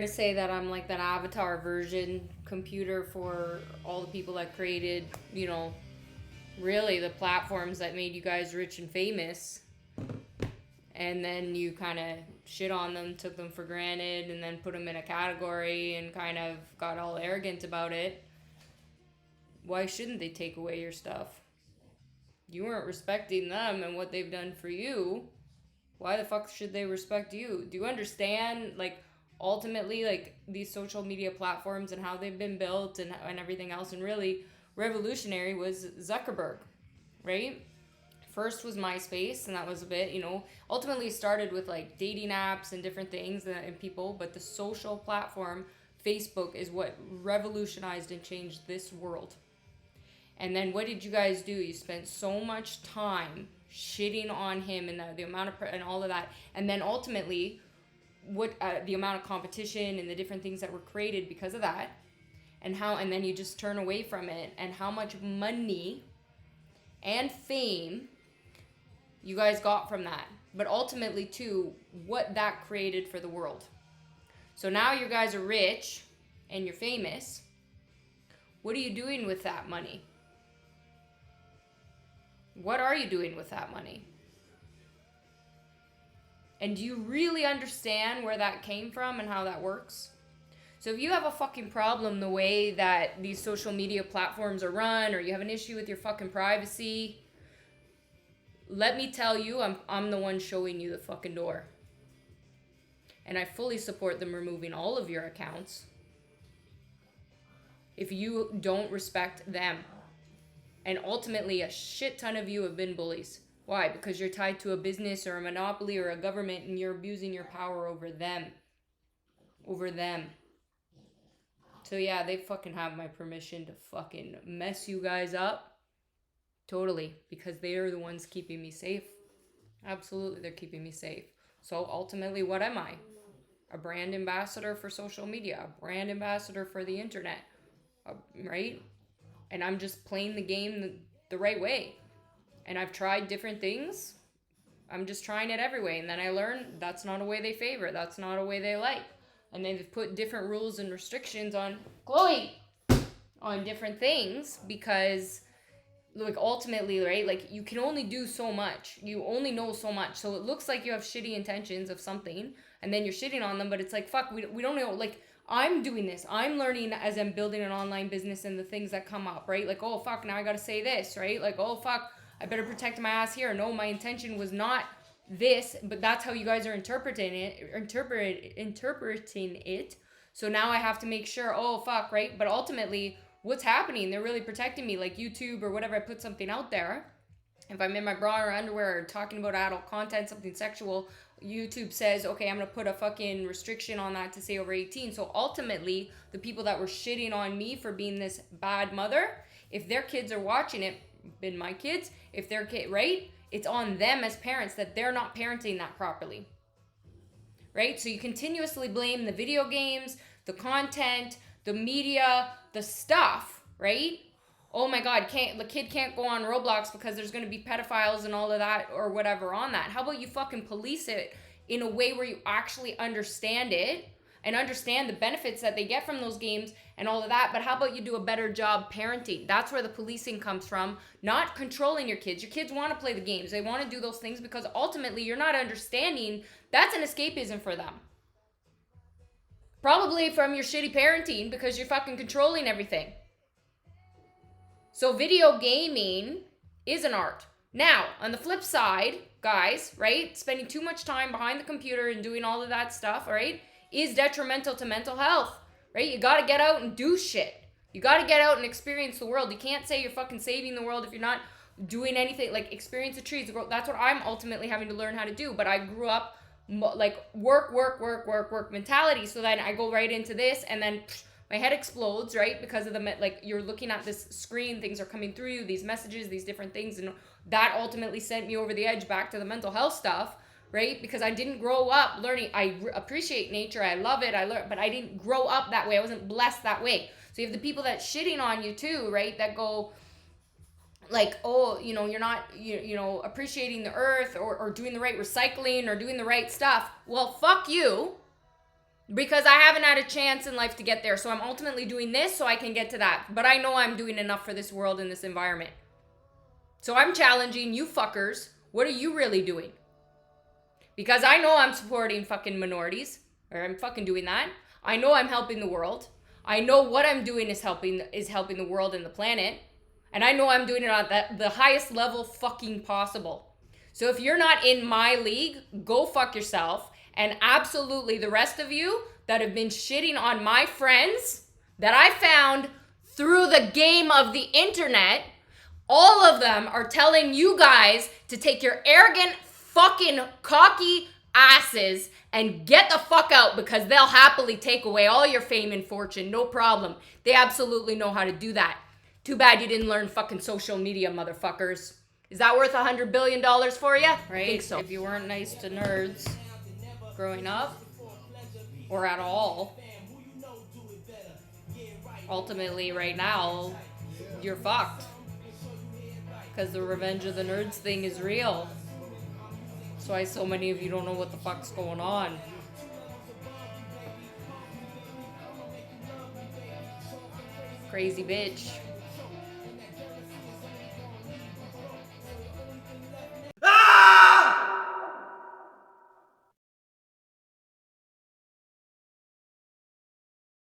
To say that I'm like that avatar version computer for all the people that created, really the platforms that made you guys rich and famous. And then you kind of shit on them, took them for granted, and then put them in a category and kind of got all arrogant about it. Why shouldn't they take away your stuff? You weren't respecting them and what they've done for you. Why the fuck should they respect you? Do you understand, like, ultimately, like, these social media platforms and how they've been built and everything else? And really, revolutionary was Zuckerberg, right? First was MySpace, and that was a bit, ultimately started with, like, dating apps and different things and people, but the social platform, Facebook, is what revolutionized and changed this world. And then what did you guys do? You spent so much time shitting on him and the amount of and all of that, and then ultimately, what the amount of competition and the different things that were created because of that, and then you just turn away from it, and how much money and fame you guys got from that, but ultimately too, what that created for the world. So now you guys are rich and you're famous. What are you doing with that money? What are you doing with that money? And do you really understand where that came from and how that works? So if you have a fucking problem the way that these social media platforms are run, or you have an issue with your fucking privacy, let me tell you, I'm the one showing you the fucking door. And I fully support them removing all of your accounts if you don't respect them. And ultimately, a shit ton of you have been bullies. Why? Because you're tied to a business or a monopoly or a government, and you're abusing your power over them. Over them. So yeah, they fucking have my permission to fucking mess you guys up. Totally. Because they are the ones keeping me safe. Absolutely, they're keeping me safe. So ultimately, what am I? A brand ambassador for social media. A brand ambassador for the internet. Right? And I'm just playing the game the right way. And I've tried different things. I'm just trying it every way. And then I learn that's not a way they favor. That's not a way they like. And they've put different rules and restrictions on Chloe on different things because, like, ultimately, right, like, you can only do so much. You only know so much. So it looks like you have shitty intentions of something, and then you're shitting on them, but it's like, fuck, we don't know. Like, I'm doing this. I'm learning as I'm building an online business and the things that come up, right? Like, oh, fuck, now I gotta say this, right? Like, oh, fuck, I better protect my ass here. No, my intention was not this, but that's how you guys are interpreting it. So now I have to make sure, oh, fuck, right? But ultimately, what's happening? They're really protecting me, like YouTube or whatever. I put something out there. If I'm in my bra or underwear or talking about adult content, something sexual, YouTube says, okay, I'm going to put a fucking restriction on that to say over 18. So ultimately, the people that were shitting on me for being this bad mother, if their kids are watching it, been my kids, if their kid, right? It's on them as parents that they're not parenting that properly. Right? So you continuously blame the video games, the content, the media, the stuff, right? Oh my God, the kid can't go on Roblox because there's going to be pedophiles and all of that or whatever on that. How about you fucking police it in a way where you actually understand it and understand the benefits that they get from those games and all of that, but how about you do a better job parenting? That's where the policing comes from, not controlling your kids. Your kids want to play the games. They want to do those things because ultimately you're not understanding that's an escapism for them. Probably from your shitty parenting because you're fucking controlling everything. So video gaming is an art. Now, on the flip side, guys, right, spending too much time behind the computer and doing all of that stuff, right, is detrimental to mental health, right? You got to get out and do shit. You got to get out and experience the world. You can't say you're fucking saving the world if you're not doing anything, like experience the trees. That's what I'm ultimately having to learn how to do. But I grew up like work mentality. So then I go right into this and then my head explodes, right? Because of like, you're looking at this screen, things are coming through you, these messages, these different things. And that ultimately sent me over the edge back to the mental health stuff, right? Because I didn't grow up learning. I appreciate nature. I love it. But I didn't grow up that way. I wasn't blessed that way. So you have the people that shitting on you too, right? That go like, oh, you're not, appreciating the earth or doing the right recycling or doing the right stuff. Well, fuck you. Because I haven't had a chance in life to get there. So I'm ultimately doing this so I can get to that. But I know I'm doing enough for this world and this environment. So I'm challenging you fuckers. What are you really doing? Because I know I'm supporting fucking minorities. Or I'm fucking doing that. I know I'm helping the world. I know what I'm doing is helping the world and the planet. And I know I'm doing it at the highest level fucking possible. So if you're not in my league, go fuck yourself. And absolutely the rest of you that have been shitting on my friends that I found through the game of the internet, all of them are telling you guys to take your arrogant, fucking cocky asses and get the fuck out, because they'll happily take away all your fame and fortune, no problem. They absolutely know how to do that. Too bad you didn't learn fucking social media, motherfuckers. Is that worth $100 billion for you? Right? I think so. If you weren't nice to nerds Growing up, or at all, ultimately right now, you're fucked. Because the revenge of the nerds thing is real. That's why so many of you don't know what the fuck's going on. Crazy bitch.